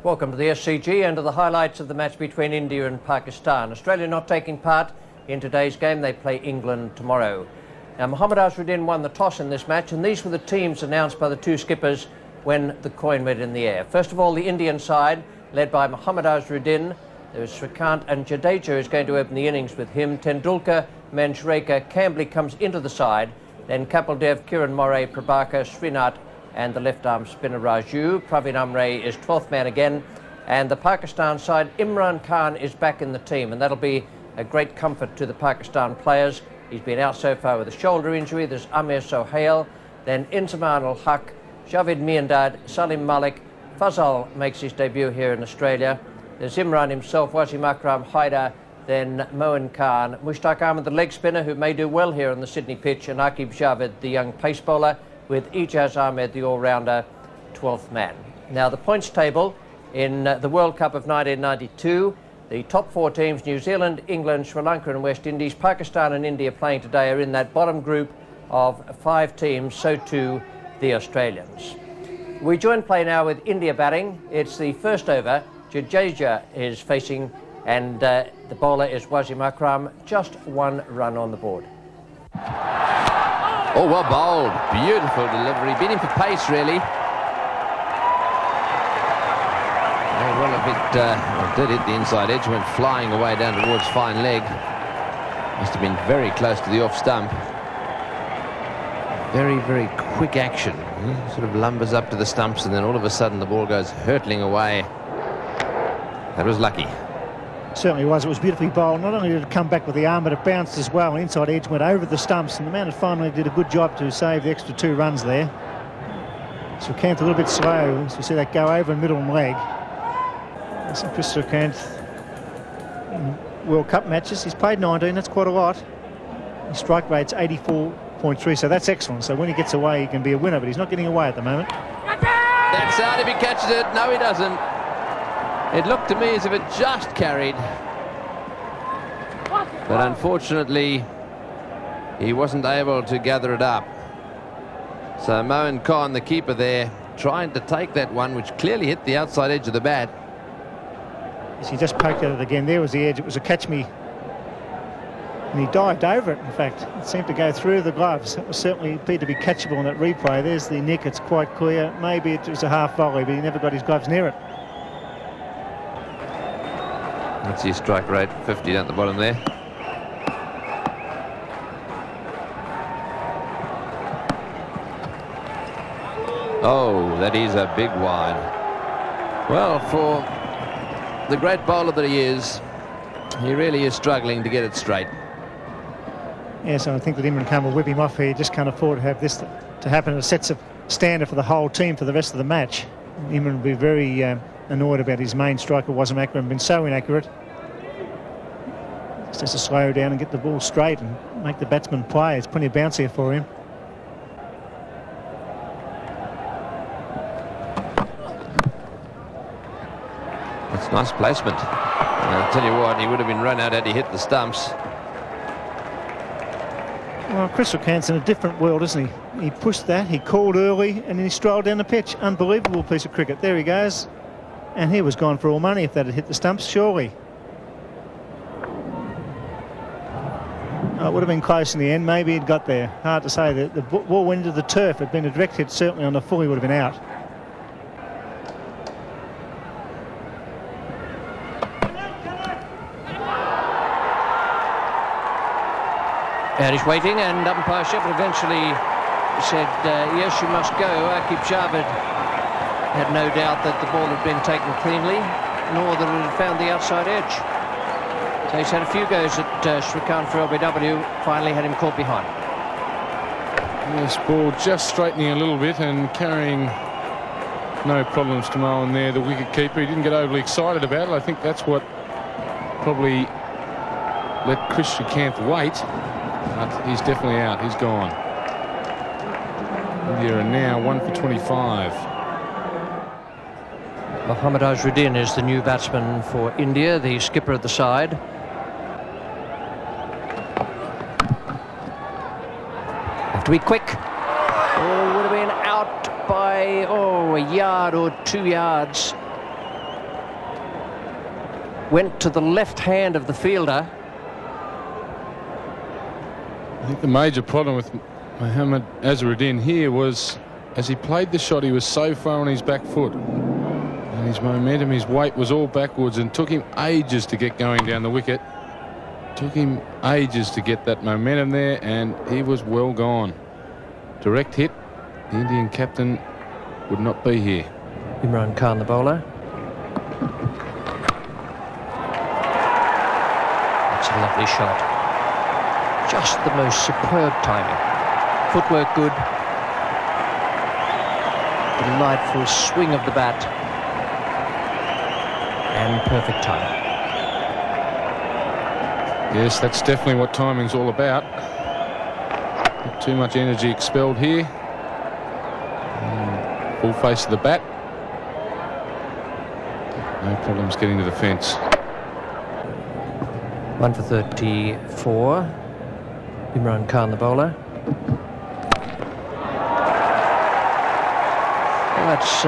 Welcome to the SCG and to the highlights of the match between India and Pakistan. Australia not taking part in today's game. They play England tomorrow. Now, Mohammad Azharuddin won the toss in this match, and these were the teams announced by the two skippers when the coin went in the air. First of all, the Indian side, led by Mohammad Azharuddin. There's Srikanth, and Jadeja is going to open the innings with him. Tendulkar, Manjrekar, Cambley comes into the side. Then Kapildev, Kiran Morey, Prabhakar, Srinath, and the left-arm spinner Raju. Praveen Amre is 12th man again. And the Pakistan side, Imran Khan is back in the team, and that'll be a great comfort to the Pakistan players. He's been out so far with a shoulder injury. There's Amir Sohail, then Inzamam ul-Haq, Javed Miandad, Salim Malik. Fazal makes his debut here in Australia. There's Imran himself, Wasim Akram, Haidar, then Moin Khan, Mushtaq Ahmed, the leg spinner, who may do well here on the Sydney pitch, and Aqib Javed, the young pace bowler, with Ijaz Ahmed, the all-rounder, 12th man. Now, the points table in the World Cup of 1992, the top four teams, New Zealand, England, Sri Lanka and West Indies, Pakistan and India playing today, are in that bottom group of 5 teams, so too the Australians. We join play now with India batting. It's the first over. Jadeja is facing, and the bowler is Wasim Akram. Just 1 run on the board. Oh, well bowled. Beautiful delivery. Beating for pace, really. Oh, well, if it did hit the inside edge, went flying away down towards fine leg. Must have been very close to the off stump. Very, very quick action. He sort of lumbers up to the stumps, and then all of a sudden the ball goes hurtling away. That was lucky. Certainly was. It was beautifully bowled. Not only did it come back with the arm, but it bounced as well. Inside edge went over the stumps, and the man finally did a good job to save the extra 2 runs there. Srikanth a little bit slow, so we see that go over in middle and leg. So Chris Srikanth in World Cup matches, he's played 19, that's quite a lot. His strike rate's 84.3, so that's excellent. So when he gets away, he can be a winner, but he's not getting away at the moment. That's out if he catches it. No, he doesn't. It looked to me as if it just carried. But unfortunately, he wasn't able to gather it up. So Moin Khan, the keeper there, trying to take that one, which clearly hit the outside edge of the bat. Yes, he just poked at it again. There was the edge. It was a catch me. And he dived over it, in fact. It seemed to go through the gloves. It was certainly appeared to be catchable in that replay. There's the nick. It's quite clear. Maybe it was a half volley, but he never got his gloves near it. That's his strike rate, 50 down at the bottom there. Oh, that is a big wide. Well, for the great bowler that he is, he really is struggling to get it straight. Yes, I think that Imran Khan will whip him off here. He just can't afford to have this to happen. It sets a standard for the whole team for the rest of the match. Imran will be very annoyed about his main striker, Wasim Akram, been so inaccurate. Just has to slow down and get the ball straight and make the batsman play. There's plenty of bounce here for him. That's nice placement. And I'll tell you what, he would have been run out had he hit the stumps. Well, Chris Srikanth's in a different world, isn't he? He pushed that, he called early, and then he strolled down the pitch. Unbelievable piece of cricket. There he goes. And he was gone for all money if that had hit the stumps, surely. Oh, it would have been close in the end. Maybe he'd got there. Hard to say. The ball went into the turf. It had been a direct hit, certainly on the full, he would have been out. And he's waiting, and umpire Shepard eventually said, yes, you must go. Aqib Javed had no doubt that the ball had been taken cleanly, nor that it had found the outside edge. So he's had a few goes at Srikanth for LBW, finally had him caught behind. This ball just straightening a little bit and carrying no problems to Moin there, the wicket keeper. He didn't get overly excited about it. I think that's what probably let Chris Srikanth wait. But he's definitely out. He's gone. India are now 1 for 25. Mohammad Azharuddin is the new batsman for India, the skipper of the side. Have to be quick. Oh, would have been out by by, a yard or 2 yards. Went to the left hand of the fielder. I think the major problem with Mohammad Azharuddin here was, as he played the shot, he was so far on his back foot. And his momentum, his weight was all backwards, and took him ages to get going down the wicket. Took him ages to get that momentum there, and he was well gone. Direct hit, the Indian captain would not be here. Imran Khan, the bowler. That's a lovely shot. Just the most superb timing. Footwork good. Delightful swing of the bat. And perfect timing. Yes, that's definitely what timing's all about. Not too much energy expelled here. And full face of the bat. No problems getting to the fence. 1 for 34. Imran Khan, the bowler. Well, that's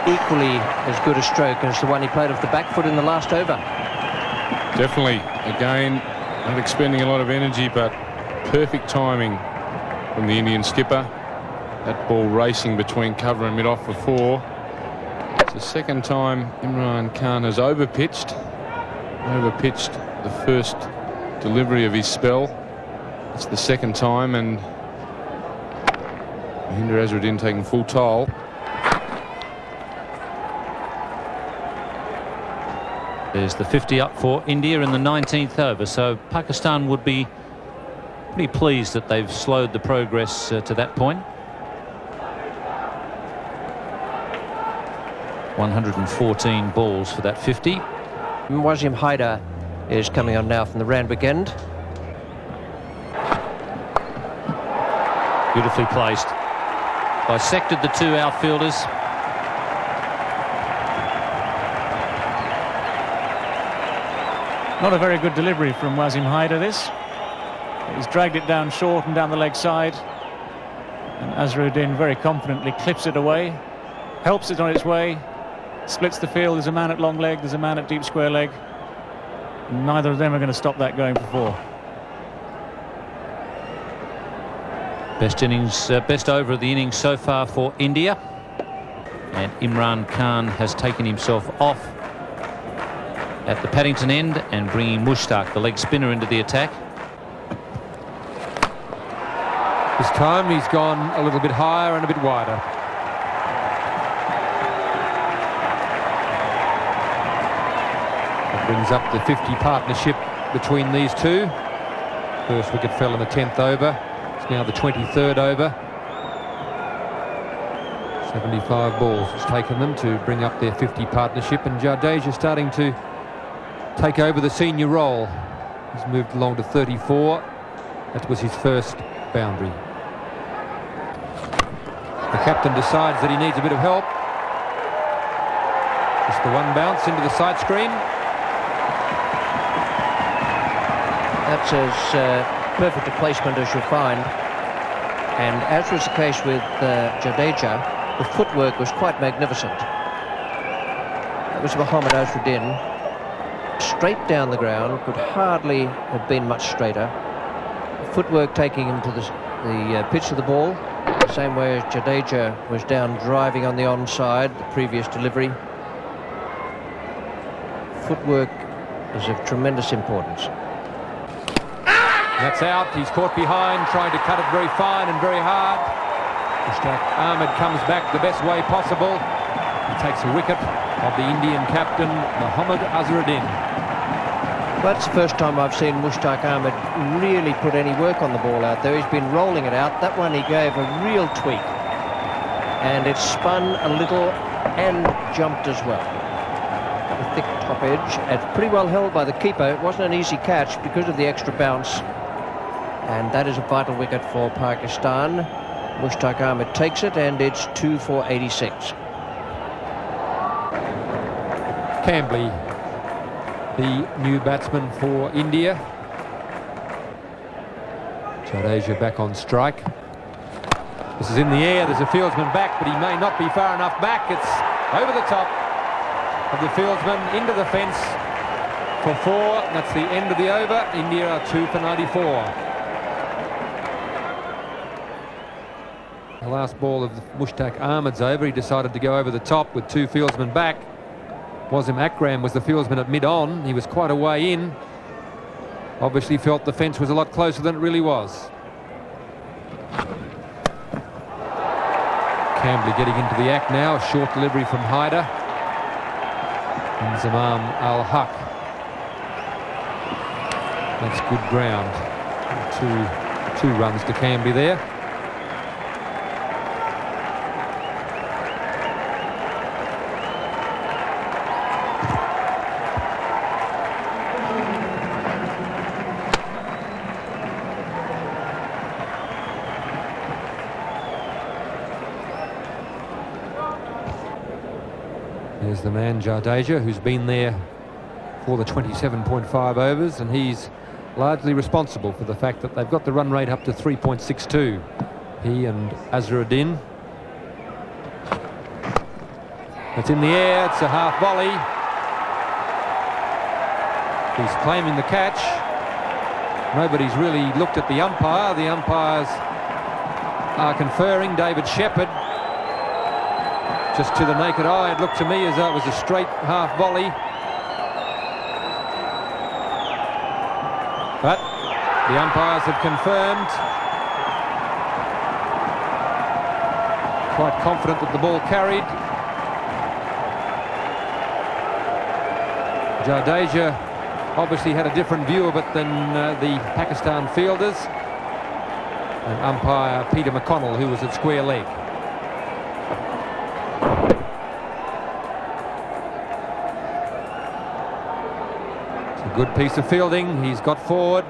equally as good a stroke as the one he played off the back foot in the last over. Definitely. Again, not expending a lot of energy, but perfect timing from the Indian skipper. That ball racing between cover and mid-off for 4. It's the second time Imran Khan has overpitched the first delivery of his spell. It's the second time, and Mohammad Azharuddin taking full toll. There's the 50 up for India in the 19th over, so Pakistan would be pretty pleased that they've slowed the progress to that point. 114 balls for that 50. Wasim Haider is coming on now from the Randwick end. Beautifully placed. Dissected the 2 outfielders. Not a very good delivery from Wasim Haider, this. He's dragged it down short and down the leg side. And Azharuddin very confidently clips it away, helps it on its way, splits the field. There's a man at long leg, there's a man at deep square leg. And neither of them are going to stop that going for 4. Best over of the innings so far for India. And Imran Khan has taken himself off at the Paddington end and bringing Mushtaq, the leg spinner, into the attack. This time he's gone a little bit higher and a bit wider. That brings up the 50 partnership between these two. First wicket fell in the 10th over. It's now the 23rd over. 75 balls it's taken them to bring up their 50 partnership, and Jadeja starting to take over the senior role. He's moved along to 34. That was his first boundary. The captain decides that he needs a bit of help. Just the one bounce into the side screen. That's as perfect a placement as you'll find. And as was the case with Jadeja, the footwork was quite magnificent. That was Mohammad Azharuddin. Straight down the ground, could hardly have been much straighter. Footwork taking him to the pitch of the ball, the same way as Jadeja was down driving on the onside, the previous delivery. Footwork is of tremendous importance. That's out. He's caught behind, trying to cut it very fine and very hard. Mushtaq Ahmed comes back the best way possible. He takes a wicket of the Indian captain, Mohammad Azharuddin. That's the first time I've seen Mushtaq Ahmed really put any work on the ball out there. He's been rolling it out. That one he gave a real tweak. And it spun a little and jumped as well. The thick top edge. It's pretty well held by the keeper. It wasn't an easy catch because of the extra bounce. And that is a vital wicket for Pakistan. Mushtaq Ahmed takes it, and it's 2 for 86. Cambley, the new batsman for India. Jadeja back on strike. This is in the air. There's a fieldsman back, but he may not be far enough back. It's over the top of the fieldsman into the fence for 4. That's the end of the over. India are 2 for 94. The last ball of Mushtaq Ahmed's over. He decided to go over the top with 2 fieldsmen back. Wasim Akram was the fieldsman at mid-on. He was quite a way in. Obviously felt the fence was a lot closer than it really was. Cambly getting into the act now. A short delivery from Haider. And Zamam Al-Haq. That's good ground. Two runs to Cambly there. There's the man, Jadeja, who's been there for the 27.5 overs, and he's largely responsible for the fact that they've got the run rate up to 3.62. He and Azharuddin. It's in the air, it's a half volley. He's claiming the catch. Nobody's really looked at the umpire. The umpires are conferring. David Shepherd, just to the naked eye, it looked to me as though it was a straight half volley. But the umpires have confirmed. Quite confident that the ball carried. Jadeja obviously had a different view of it than the Pakistan fielders. And umpire Peter McConnell, who was at square leg. Good piece of fielding. He's got forward.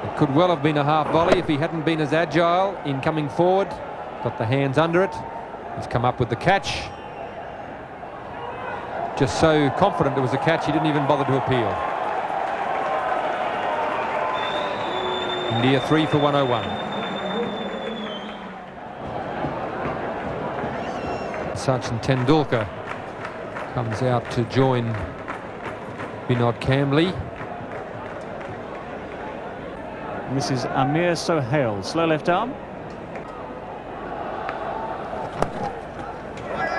It could well have been a half volley if he hadn't been as agile in coming forward. Got the hands under it. He's come up with the catch. Just so confident it was a catch, he didn't even bother to appeal. India 3 for 101. Sachin Tendulkar comes out to join Vinod Cambly. And this is Amir Sohail, slow left arm.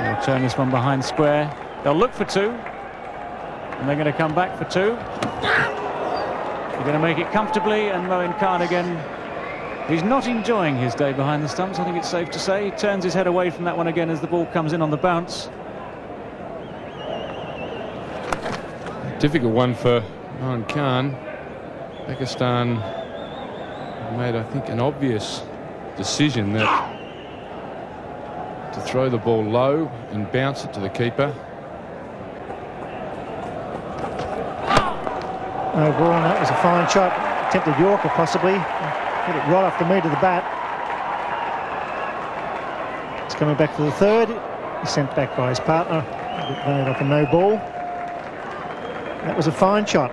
They'll turn this one behind square. They'll look for 2, and they're going to come back for 2. They're going to make it comfortably, and Moin Khan again, he's not enjoying his day behind the stumps, I think it's safe to say. He turns his head away from that one again as the ball comes in on the bounce. Difficult one for Moin Khan. Pakistan made, I think, an obvious decision that to throw the ball low and bounce it to the keeper. No ball, and that was a fine shot. Attempted Yorker possibly. Hit it right off the meat of the bat. It's coming back for the 3rd. He's sent back by his partner. Made like a no ball. That was a fine shot.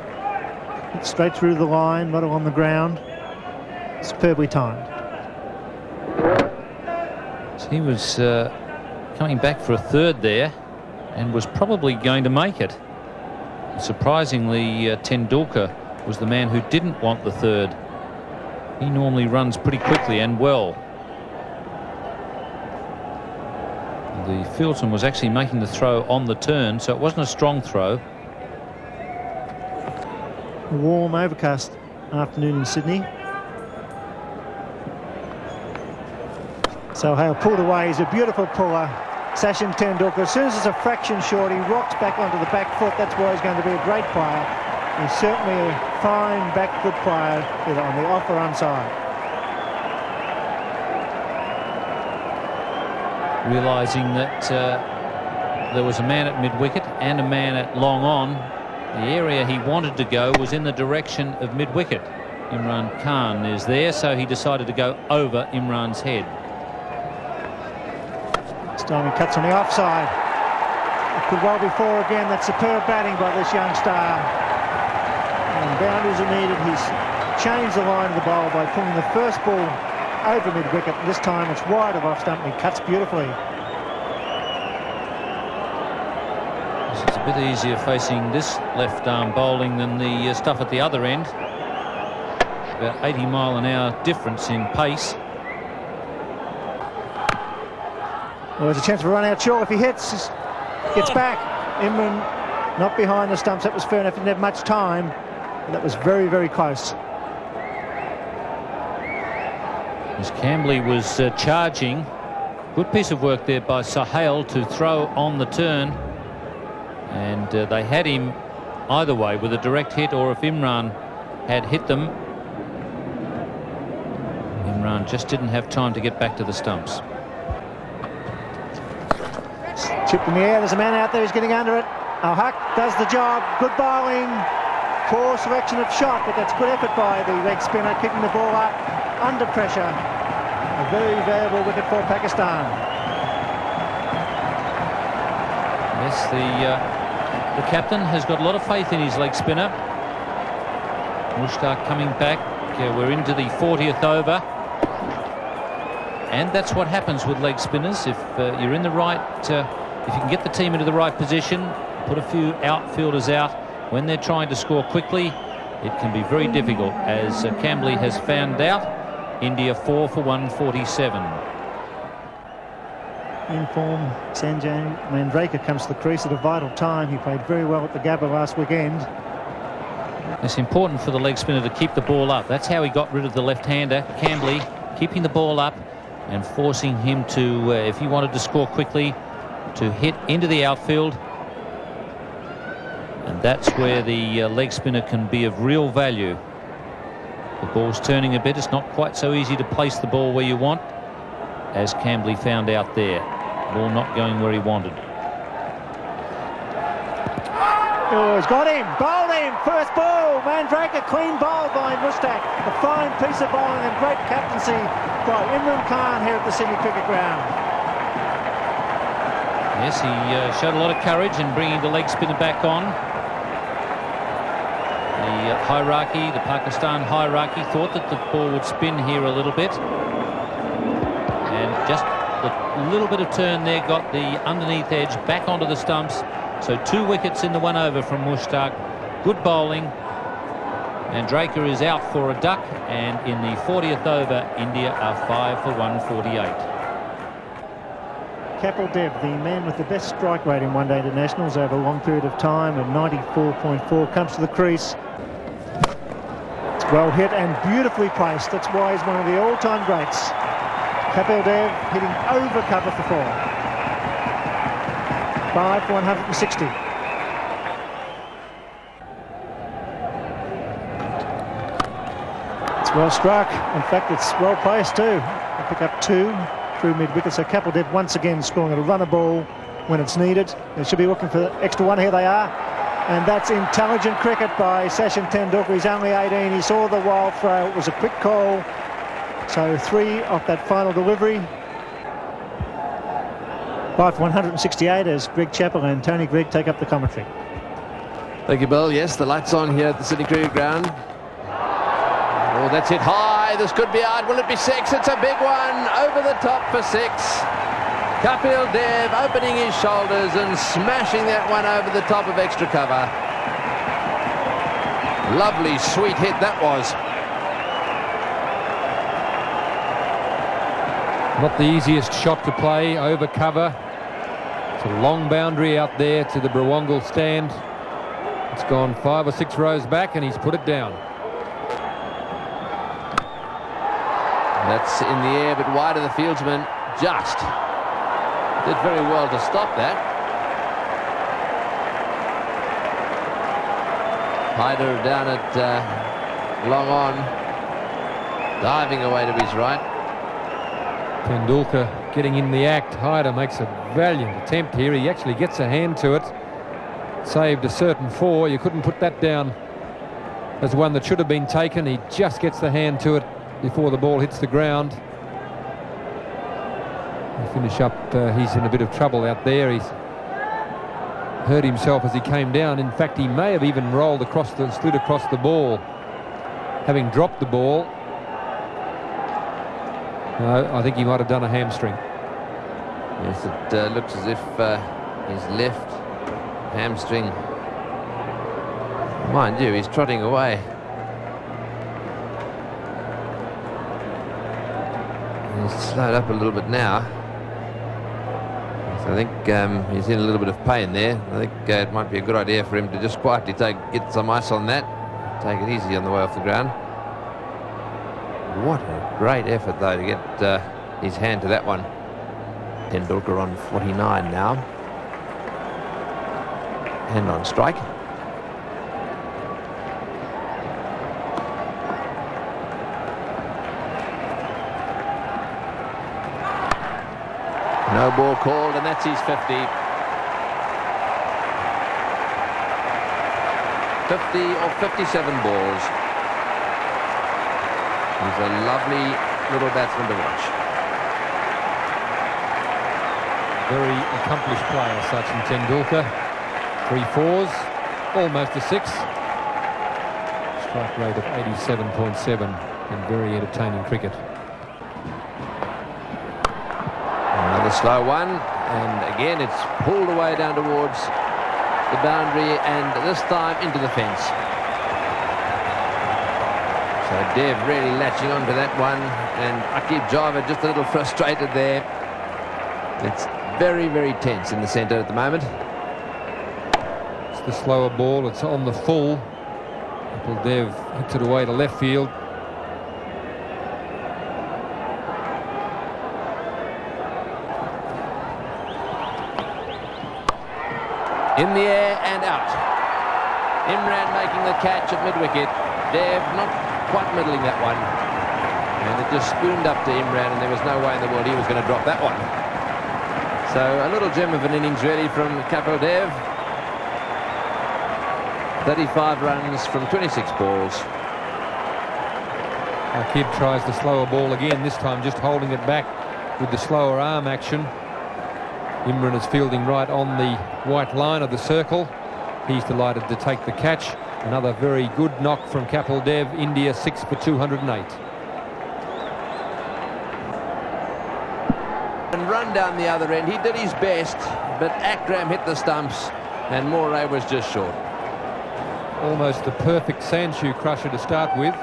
Hit straight through the line, right on the ground. Superbly timed. So he was coming back for a 3rd there and was probably going to make it. Surprisingly, Tendulkar was the man who didn't want the 3rd. He normally runs pretty quickly and well. The fieldsman was actually making the throw on the turn, so it wasn't a strong throw. A warm, overcast afternoon in Sydney. So Hale pulled away. He's a beautiful puller. Sachin Tendulkar, as soon as it's a fraction short, he rocks back onto the back foot. That's why he's going to be a great player. He's certainly a fine back foot player, either on the off or onside. Realising that there was a man at mid-wicket and a man at long on, the area he wanted to go was in the direction of mid-wicket. Imran Khan is there, so he decided to go over Imran's head. This time he cuts on the offside. It could well be 4 again. That's superb batting by this young star. And boundaries are needed. He's changed the line of the bowl by pulling the first ball over mid-wicket. This time it's wide of off stump and he cuts beautifully. It's a bit easier facing this left-arm bowling than the stuff at the other end. About 80-mile-an-hour difference in pace. Well, there's a chance of a run out short if he hits. Gets back. Imran not behind the stumps. That was fair enough. Didn't have much time. That was very, very close. As Cambley was charging, good piece of work there by Sahel to throw on the turn, and they had him either way with a direct hit, or if Imran had hit them, Imran just didn't have time to get back to the stumps. Chipped in the air. There's a man out there who's getting under it. Al-Haq does the job. Good bowling. Poor selection of shot, but that's good effort by the leg spinner, keeping the ball up under pressure. A very valuable wicket for Pakistan. Yes, the captain has got a lot of faith in his leg spinner. Mushtaq coming back. We're into the 40th over. And that's what happens with leg spinners. If you're in the right, if you can get the team into the right position, put a few outfielders out when they're trying to score quickly, it can be very difficult, as Cambley has found out. India 4 for 147. In form, Sanjay Mandraker comes to the crease at a vital time. He played very well at the Gabba last weekend. It's important for the leg spinner to keep the ball up. That's how he got rid of the left-hander, Cambley, keeping the ball up and forcing him to, if he wanted to score quickly, to hit into the outfield. And that's where the leg spinner can be of real value. The ball's turning a bit. It's not quite so easy to place the ball where you want, as Cambley found out there. Ball not going where he wanted. Oh, he's got him. Bowled him. First ball. Mandraker clean bowl by Mushtaq. A fine piece of bowling and great captaincy by Imran Khan here at the Sydney Cricket Ground. Yes, he showed a lot of courage in bringing the leg spinner back on. The hierarchy, the Pakistan hierarchy, thought that the ball would spin here a little bit. And just a little bit of turn there got the underneath edge back onto the stumps. So 2 wickets in the 1 over from Mushtaq. Good bowling. And Draker is out for a duck. And in the 40th over, India are 5 for 148. Kapil Dev, the man with the best strike rate in one-day internationals over a long period of time, at 94.4, comes to the crease. It's well hit and beautifully placed. That's why he's one of the all-time greats. Kapil Dev hitting over cover for 4. 5 for 160. It's well struck. In fact, it's well placed too. They pick up 2 through mid-wicket. So Kapil Dev once again scoring a runner ball when it's needed. They should be looking for the extra 1. Here they are. And that's intelligent cricket by Sachin Tendulkar. He's only 18. He saw the wild throw. It was a quick call. So 3 off that final delivery. 5 for 168 as Greg Chappell and Tony Gregg take up the commentary. Thank you, Bill. Yes, the lights on here at the Sydney Cricket Ground. Oh, that's hit high. This could be out. Will it be 6? It's a big one. Over the top for 6. Kapil Dev opening his shoulders and smashing that one over the top of extra cover. Lovely, sweet hit that was. Not the easiest shot to play, over cover. It's a long boundary out there to the Brawangal stand. It's gone 5 or 6 rows back and he's put it down. That's in the air, but wide of the fieldsman. Just did very well to stop that. Hyder down at long on, diving away to his right. Tendulkar getting in the act. Hyder makes a valiant attempt here. He actually gets a hand to it. Saved a certain 4. You couldn't put that down as one that should have been taken. He just gets the hand to it before the ball hits the ground. He'll finish up. He's in a bit of trouble out there. He's hurt himself as he came down. In fact, he may have even rolled across the, slid across the ball, having dropped the ball. No, I think he might have done a hamstring. Yes, it looks as if his left hamstring. Mind you, he's trotting away. He's slowed up a little bit now. So I think he's in a little bit of pain there. I think it might be a good idea for him to just quietly get some ice on that. Take it easy on the way off the ground. What a great effort, though, to get his hand to that one. Tendulkar on 49 now. Hand on strike. No ball called, and that's his 50. 50 or 57 balls. He's a lovely little batsman to watch. Very accomplished player, Sachin Tendulkar. 3 fours, almost a 6. Strike rate of 87.7 and very entertaining cricket. Another slow one, and again it's pulled away down towards the boundary, and this time into the fence. So Dev really latching onto that one, and Aqib Javed just a little frustrated there. It's very, very tense in the centre at the moment. It's the slower ball, it's on the full. Dev hits it away to left field. In the air and out. Imran making the catch at mid-wicket. Dev not quite middling that one. And it just spooned up to Imran, and there was no way in the world he was going to drop that one. So a little gem of an innings really from Kapil Dev. 35 runs from 26 balls. Aqib tries the slower ball again, this time just holding it back with the slower arm action. Imran is fielding right on the white line of the circle. He's delighted to take the catch. Another very good knock from Kapil Dev. India 6 for 208. And run down the other end. He did his best, but Akram hit the stumps and Moray was just short. Almost the perfect sand-shoe crusher to start with.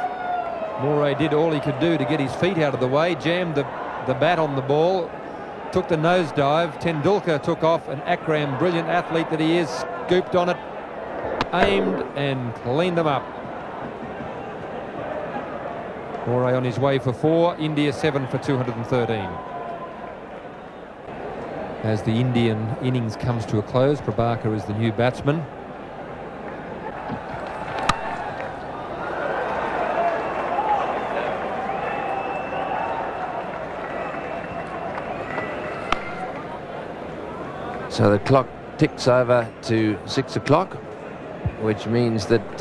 Moray did all he could do to get his feet out of the way, jammed the bat on the ball, took the nosedive. Tendulkar took off, and Akram, brilliant athlete that he is, scooped on it, aimed and cleaned them up. Moray on his way for 4, India 7 for 213. As the Indian innings comes to a close, Prabhakar is the new batsman. So the clock ticks over to 6 o'clock, which means that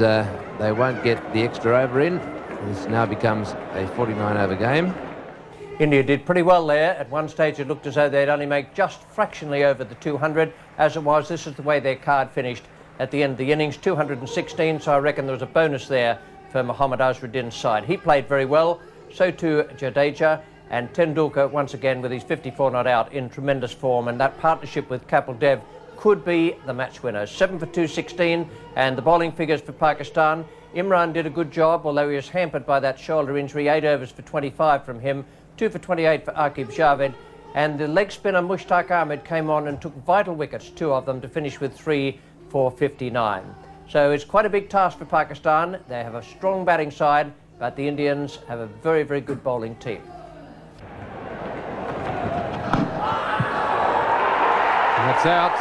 they won't get the extra over in. This now becomes a 49 over game. India did pretty well there. At one stage it looked as though they'd only make just fractionally over the 200. As it was, this is the way their card finished at the end of the innings, 216, so I reckon there was a bonus there for Mohammad Azharuddin's side. He played very well, so too Jadeja, and Tendulkar once again with his 54 not out in tremendous form, and that partnership with Kapil Dev could be the match winner. 7 for 216, and the bowling figures for Pakistan. Imran did a good job, although he was hampered by that shoulder injury. 8 overs for 25 from him, 2 for 28 for Aqib Javed, and the leg spinner Mushtaq Ahmed came on and took vital wickets, 2 of them, to finish with 3 for 59. So it's quite a big task for Pakistan. They have a strong batting side, but the Indians have a very, very good bowling team. That's out.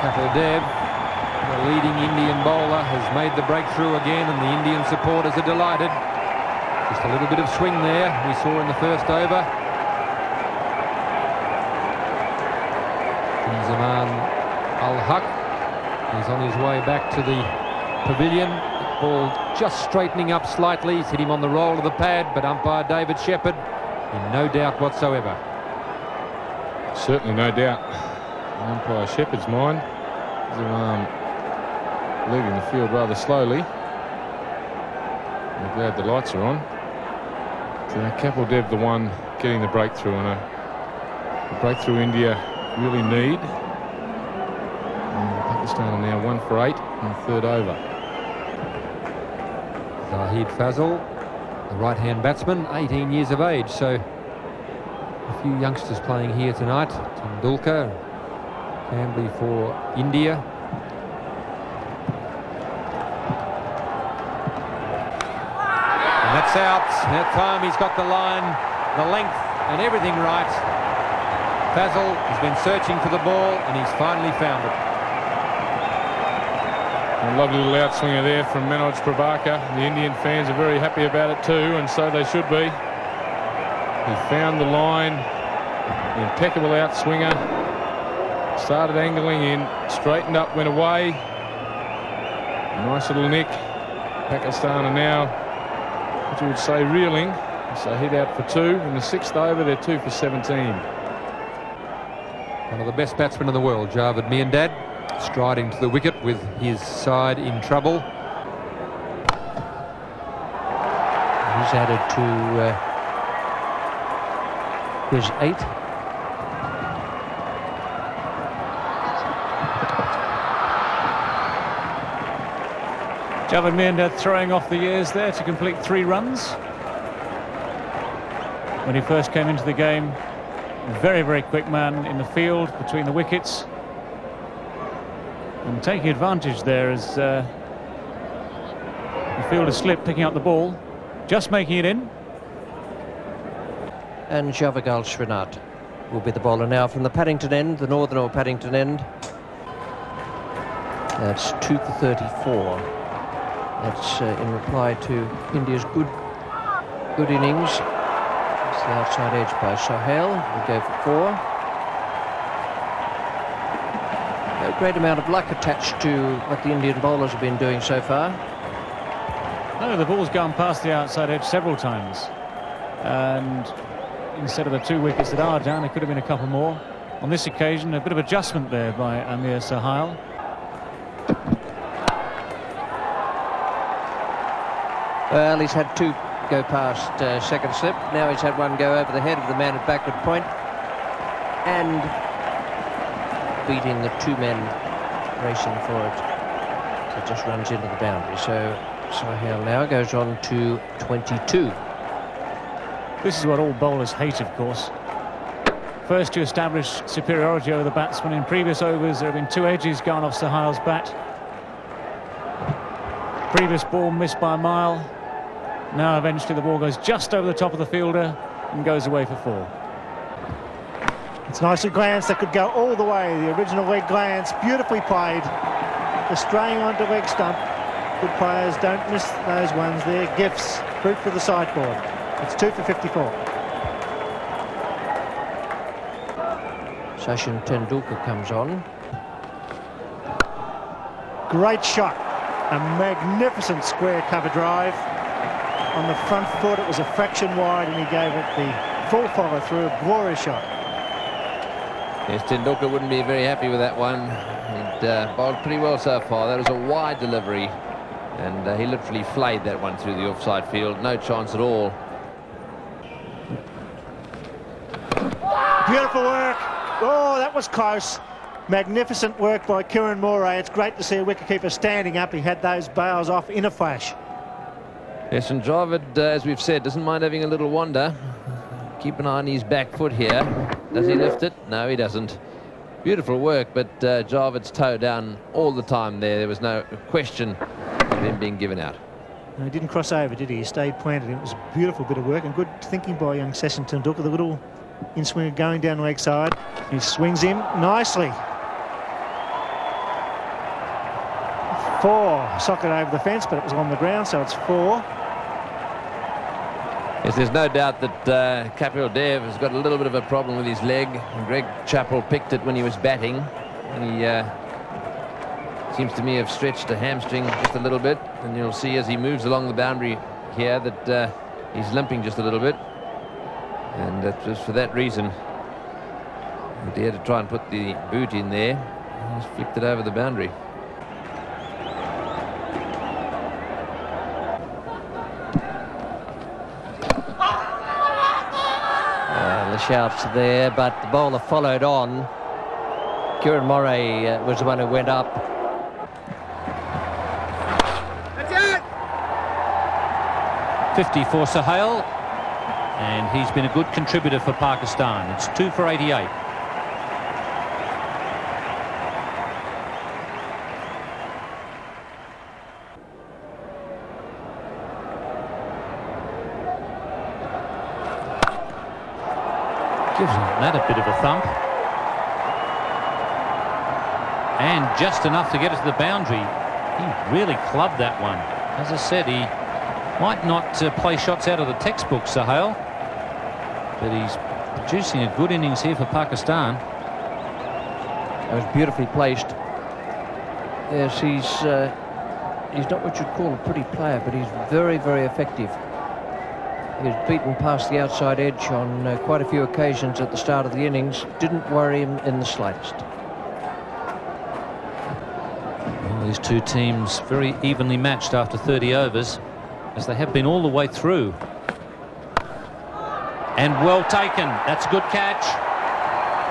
Kapil Dev, the leading Indian bowler, has made the breakthrough again, and the Indian supporters are delighted. Just a little bit of swing there we saw in the first over. Zaman Al-Haq is on his way back to the pavilion. The ball just straightening up slightly. He's hit him on the roll of the pad, but umpire David Shepherd in no doubt whatsoever. Certainly no doubt. Umpire Shepherd's mind. Zaman leaving the field rather slowly. I'm glad the lights are on. Kapil Dev the one getting the breakthrough, and a breakthrough India really need. And Pakistan are now 1 for 8 in the third over. Zahid Fazal, the right-hand batsman, 18 years of age, so a few youngsters playing here tonight. Tendulkar, Camberley for India. And that's out. That time he's got the line, the length and everything right. Fazal has been searching for the ball and he's finally found it. A lovely little outswinger there from Manoj Prabhakar. The Indian fans are very happy about it too, and so they should be. He found the line, impeccable outswinger, started angling in, straightened up, went away. Nice little nick. Pakistan are now, what you would say, reeling. So hit out for 2 in the 6th over. They're 2 for 17. One of the best batsmen in the world, Javed Miandad, striding to the wicket with his side in trouble. He's added to his 8. Javed Miandad throwing off the years there to complete 3 runs. When he first came into the game, very, very quick man in the field between the wickets. And taking advantage there as the fielder slipped, picking up the ball, just making it in. And Javagal Srinath will be the bowler now from the Paddington end, the northern or Paddington end. That's 2 for 34. That's in reply to India's good innings. It's the outside edge by Sohail. We'll go for 4. A great amount of luck attached to what the Indian bowlers have been doing so far. No, the ball's gone past the outside edge several times. And instead of the 2 wickets that are down, there could have been a couple more. On this occasion, a bit of adjustment there by Amir Sohail. Well, he's had 2 go past second slip. Now he's had 1 go over the head of the man at backward point. And beating the 2 men racing for it. It just runs into the boundary. So Sohail now goes on to 22. This is what all bowlers hate, of course. First to establish superiority over the batsman. In previous overs, there have been 2 edges gone off Sohail's bat. Previous ball missed by a mile. Now eventually the ball goes just over the top of the fielder and goes away for 4. It's nicely glanced. That could go all the way. The original leg glance, beautifully played. The straying onto leg stump. Good players don't miss those ones there. Gifts, fruit for the sideboard. It's 2 for 54. Sachin Tendulkar comes on. Great shot. A magnificent square cover drive. On the front foot, it was a fraction wide, and he gave it the full follow through. A glorious shot. Yes, Tendulkar wouldn't be very happy with that one. He'd bowled pretty well so far. That was a wide delivery, and he literally flayed that one through the offside field. No chance at all. Beautiful work. Oh, that was close. Magnificent work by Kieran Moray. It's great to see a wicketkeeper standing up. He had those bails off in a flash. Yes, and Javed, as we've said, doesn't mind having a little wander. Keep an eye on his back foot here. Does he lift it? No, he doesn't. Beautiful work, but Javed's toe down all the time there. There was no question of him being given out. No, he didn't cross over, did he? He stayed planted. It was a beautiful bit of work and good thinking by young Sachin Tendulkar. The little in-swinger going down the leg side. He swings him nicely. 4. Socket over the fence, but it was on the ground, so it's 4. Yes, there's no doubt that Kapil Dev has got a little bit of a problem with his leg. And Greg Chappell picked it when he was batting. And he seems to me have stretched a hamstring just a little bit. And you'll see as he moves along the boundary here that he's limping just a little bit. And that's just for that reason. He had to try and put the boot in there. He's flicked it over the boundary. shouts there, but the bowler followed on. Kieran Moray was the one who went up. That's it! 50 for Sohail, and he's been a good contributor for Pakistan. It's 2 for 88. Gives that a bit of a thump. And just enough to get it to the boundary. He really clubbed that one. As I said, he might not play shots out of the textbook, Sohail, but he's producing a good innings here for Pakistan. It was beautifully placed. Yes, he's not what you'd call a pretty player, but he's very, very effective. He's beaten past the outside edge on quite a few occasions at the start of the innings. Didn't worry him in the slightest. Well, these two teams very evenly matched after 30 overs, as they have been all the way through. And well taken. That's a good catch.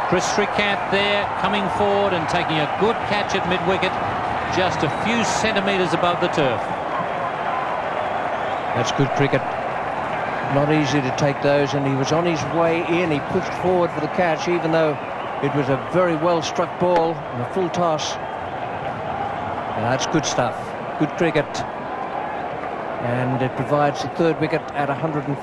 Chris Srikanth there, coming forward and taking a good catch at mid-wicket, just a few centimetres above the turf. That's good cricket. Not easy to take those, and he was on his way in. He pushed forward for the catch, even though it was a very well struck ball and a full toss. That's good stuff. Good cricket. And it provides the third wicket at 105.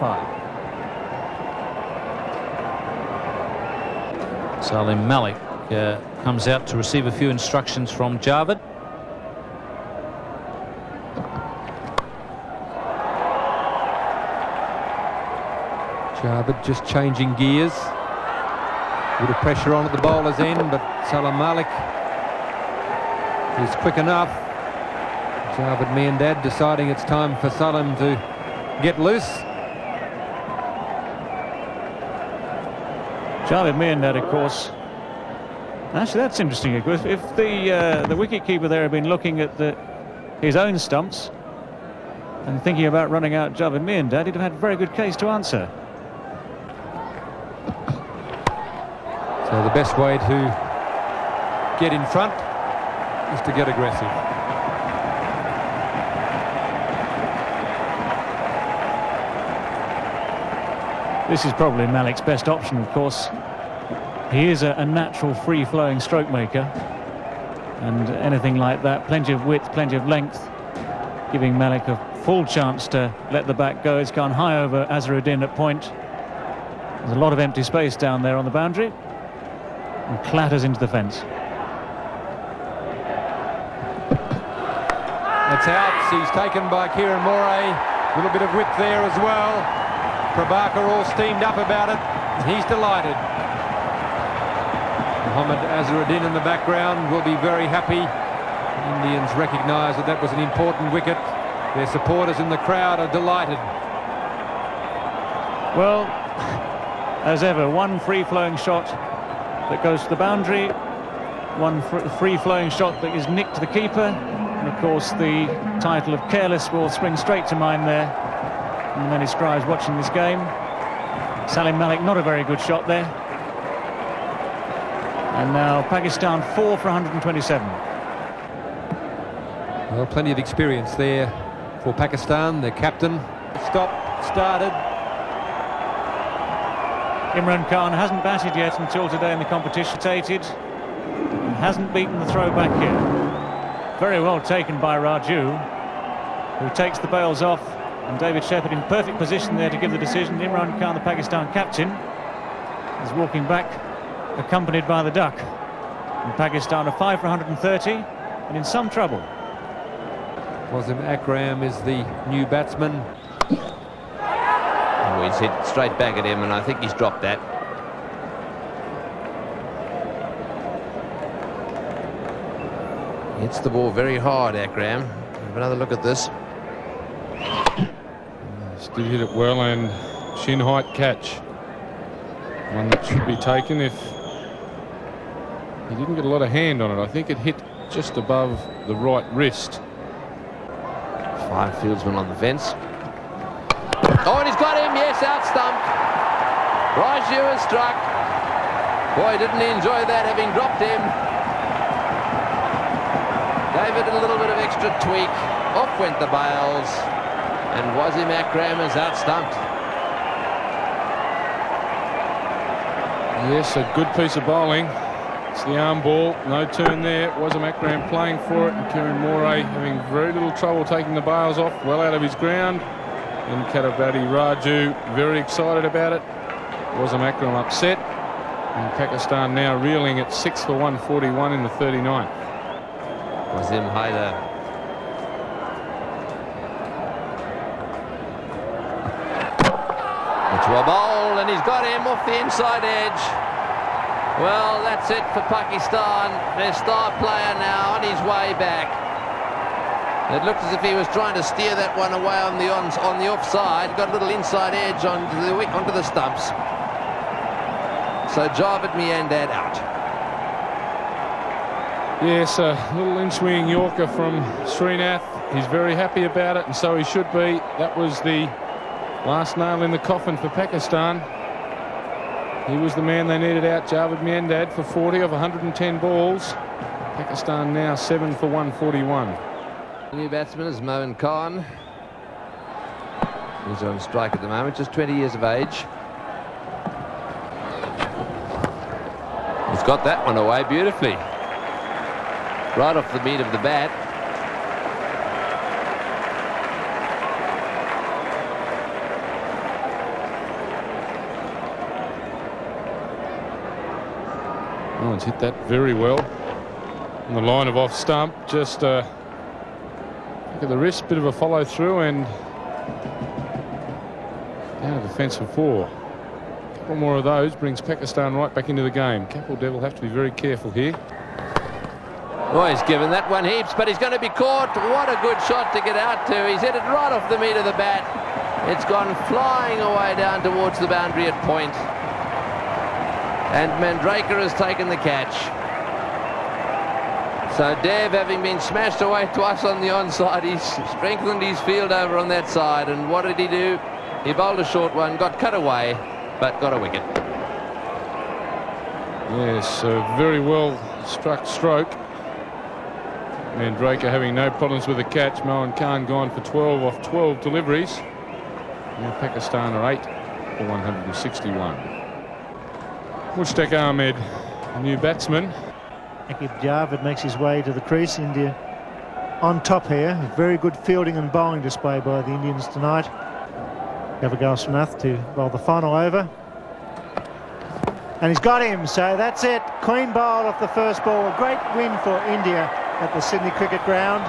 Salim Malik comes out to receive a few instructions from Javed. Javed just changing gears. A bit of pressure on at the bowler's end, but Salim Malik is quick enough. Javed Miandad deciding it's time for Salim to get loose. Javed Miandad, of course. Actually, that's interesting. If the wicketkeeper there had been looking at his own stumps and thinking about running out Javed Miandad, he'd have had a very good case to answer. So the best way to get in front is to get aggressive. This is probably Malik's best option, of course. He is a natural free-flowing stroke maker, and anything like that, plenty of width, plenty of length, giving Malik a full chance to let the bat go. It's gone high over Azharuddin at point. There's a lot of empty space down there on the boundary, and clatters into the fence. That's out. He's taken by Kieran Moray. A little bit of width there as well. Prabhakar all steamed up about it. He's delighted. Mohammad Azharuddin in the background will be very happy. The Indians recognise that was an important wicket. Their supporters in the crowd are delighted. Well, as ever, one free-flowing shot that goes to the boundary, one free-flowing shot that is nicked to the keeper, and of course the title of careless will spring straight to mind there. And many scribes watching this game. Salim Malik, not a very good shot there. And now Pakistan 4 for 127. Well, plenty of experience there for Pakistan. Their captain started. Imran Khan hasn't batted yet until today in the competition. And hasn't beaten the throw back here. Very well taken by Raju, who takes the bails off. And David Shepherd in perfect position there to give the decision. Imran Khan, the Pakistan captain, is walking back, accompanied by the duck. And Pakistan are 5 for 130 and in some trouble. Wasim Akram is the new batsman. Oh, he's hit straight back at him, and I think he's dropped that. Hits the ball very hard, Akram. Have another look at this. Did hit it well, and shin height catch. One that should be taken if he didn't get a lot of hand on it. I think it hit just above the right wrist. 5 fieldsmen on the fence. Oh, and he's got him, yes, out stumped. Raju has struck. Boy, didn't he enjoy that, having dropped him. Gave it a little bit of extra tweak. Off went the bails. And Wasim Akram is out-stumped. Yes, a good piece of bowling. It's the arm ball, no turn there. Wasim Akram playing for it, and Kieran Moray having very little trouble taking the bails off, well out of his ground. And Katabati Raju very excited about it. Wasim Akram upset, and Pakistan now reeling at 6 for 141 in the 39th. Wasim Haider. To a bowl, and he's got him off the inside edge. Well, that's it for Pakistan. Their star player now on his way back. It looked as if he was trying to steer that one away on the offside. Got a little inside edge onto the stumps. So Javed Miandad out. Yes, a little in-swinging Yorker from Srinath. He's very happy about it, and so he should be. That was the last nail in the coffin for Pakistan. He was the man they needed out, Javed Miandad, for 40 of 110 balls. Pakistan now 7 for 141. The new batsman is Moin Khan. He's on strike at the moment, just 20 years of age. He's got that one away beautifully. Right off the meat of the bat. Oh, it's hit that very well. On the line of off stump, just look at the wrist, bit of a follow through, and down to the fence for 4. A couple more of those brings Pakistan right back into the game. Kapil Dev will have to be very careful here. Oh, he's given that one heaps, but he's going to be caught. What a good shot to get out to. He's hit it right off the meat of the bat. It's gone flying away down towards the boundary at point. And Mandraker has taken the catch. So Dev, having been smashed away twice on the onside, he's strengthened his field over on that side. And what did he do? He bowled a short one, got cut away, but got a wicket. Yes, a very well struck stroke. Mandraker having no problems with the catch. Moin Khan gone for 12 off 12 deliveries. Now Pakistan are 8 for 161. Mushtaq Ahmed, a new batsman. Akib Javed makes his way to the crease. India on top here. Very good fielding and bowling display by the Indians tonight. Gavagal Srinath to bowl the final over. And he's got him, so that's it. Clean bowl off the first ball. A great win for India at the Sydney Cricket Ground.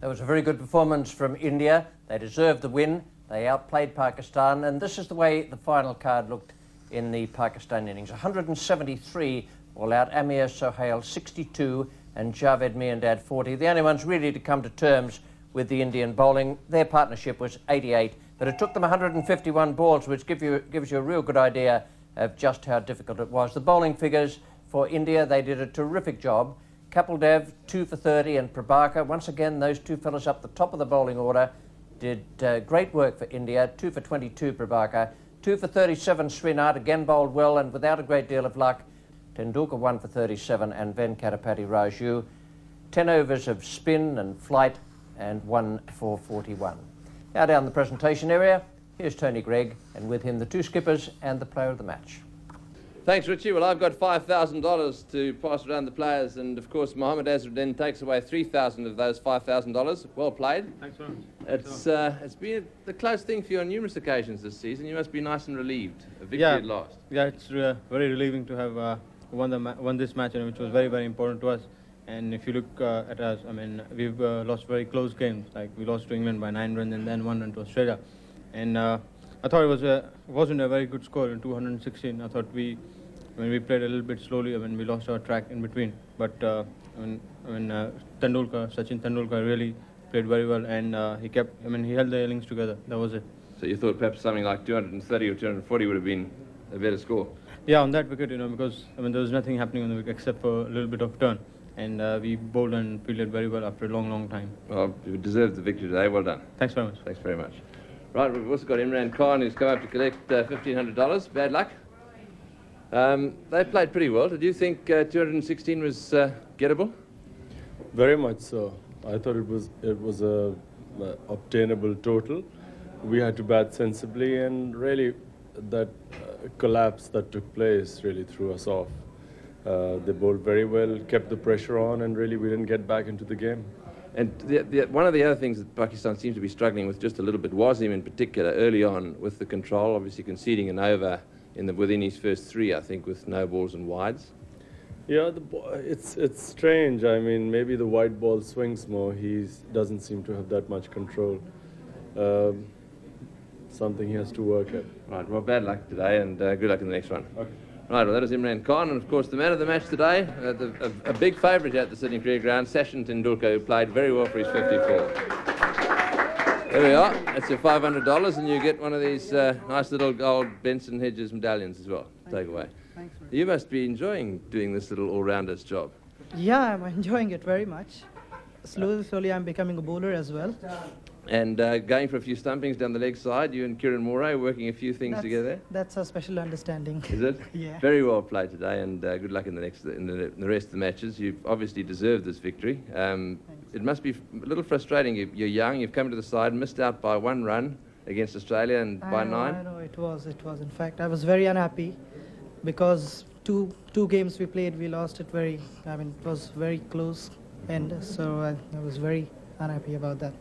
That was a very good performance from India. They deserved the win. They outplayed Pakistan, and this is the way the final card looked in the Pakistan innings. 173 all out. Amir Sohail 62 and Javed Miandad 40. The only ones really to come to terms with the Indian bowling. Their partnership was 88, but it took them 151 balls, which gives you a real good idea of just how difficult it was. The bowling figures for India, they did a terrific job. Kapil Dev 2 for 30 and Prabhakar, once again those two fellas up the top of the bowling order did great work for India. 2 for 22 Prabhakar, 2 for 37 Srinath, again bowled well and without a great deal of luck. Tendulkar 1 for 37 and Venkatapati Raju. 10 overs of spin and flight and 1 for 41. Now down the presentation area, here's Tony Gregg, and with him the two skippers and the player of the match. Thanks, Richie. Well, I've got $5,000 to pass around the players, and of course Mohammad Azharuddin takes away $3,000 of those $5,000. Well played. Thanks very much. It's been the close thing for you on numerous occasions this season. You must be nice and relieved. A victory at last. Yeah, it's very relieving to have won this match, which was very, very important to us. And if you look at us, I mean, we've lost very close games. Like we lost to England by 9 runs and then 1 run to Australia. And I thought it wasn't a very good score in 216. I thought we played a little bit slowly. I mean, we lost our track in between. But Sachin Tendulkar really played very well, and he held the innings together. That was it. So you thought perhaps something like 230 or 240 would have been a better score? Yeah, on that wicket, because there was nothing happening on the wicket except for a little bit of turn. And we bowled and fielded very well after a long, long time. Well, you deserved the victory today. Well done. Thanks very much. Thanks very much. Right, we've also got Imran Khan, who's come up to collect $1,500. Bad luck. They played pretty well. Did you think 216 was gettable? Very much so. I thought it was a obtainable total. We had to bat sensibly, and really that collapse that took place really threw us off. They bowled very well, kept the pressure on, and really we didn't get back into the game. And one of the other things that Pakistan seems to be struggling with just a little bit was him in particular early on with the control, obviously conceding an over within his first 3, I think, with no balls and wides. Yeah, it's strange. I mean, maybe the white ball swings more. He doesn't seem to have that much control. Something he has to work at. Right, well, bad luck today, and good luck in the next one. Okay. Right, well, that is Imran Khan, and of course the man of the match today, a big favourite at the Sydney Cricket Ground, Sachin Tendulkar, who played very well for his 54. There we are. That's your $500, and you get one of these nice little gold Benson Hedges medallions as well. Take away. Thanks, man. You must be enjoying doing this little all-rounders job. Yeah, I'm enjoying it very much. Slowly I'm becoming a bowler as well. And going for a few stumpings down the leg side, you and Kieran Moray working a few things together. That's a special understanding. Is it? Yeah. Very well played today, and good luck in the rest of the matches. You've obviously deserved this victory. It must be a little frustrating. You're young. You've come to the side, missed out by 1 run against Australia, and by 9. I know it was. In fact, I was very unhappy because two games we played, we lost it it was very close, and so I was very unhappy about that.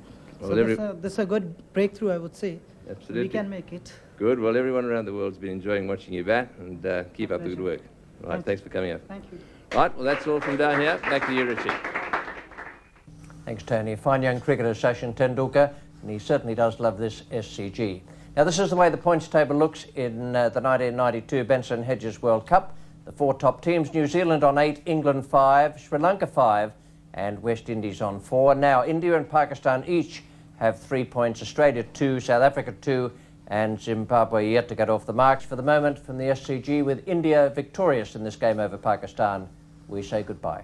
Well, so this is a good breakthrough, I would say. Absolutely. We can make it. Good. Well, everyone around the world's been enjoying watching you bat, and keep up the good work. Right, thanks for coming up. Thank you. Right, well, that's all from down here. Back to you, Richie. Thanks, Tony. Fine young cricketer, Sachin Tendulkar, and he certainly does love this SCG. Now, this is the way the points table looks in the 1992 Benson Hedges World Cup. The 4 top teams: New Zealand on 8, England 5, Sri Lanka 5, and West Indies on 4. Now, India and Pakistan each have 3 points, Australia 2, South Africa 2, and Zimbabwe yet to get off the marks. For the moment, from the SCG, with India victorious in this game over Pakistan, we say goodbye.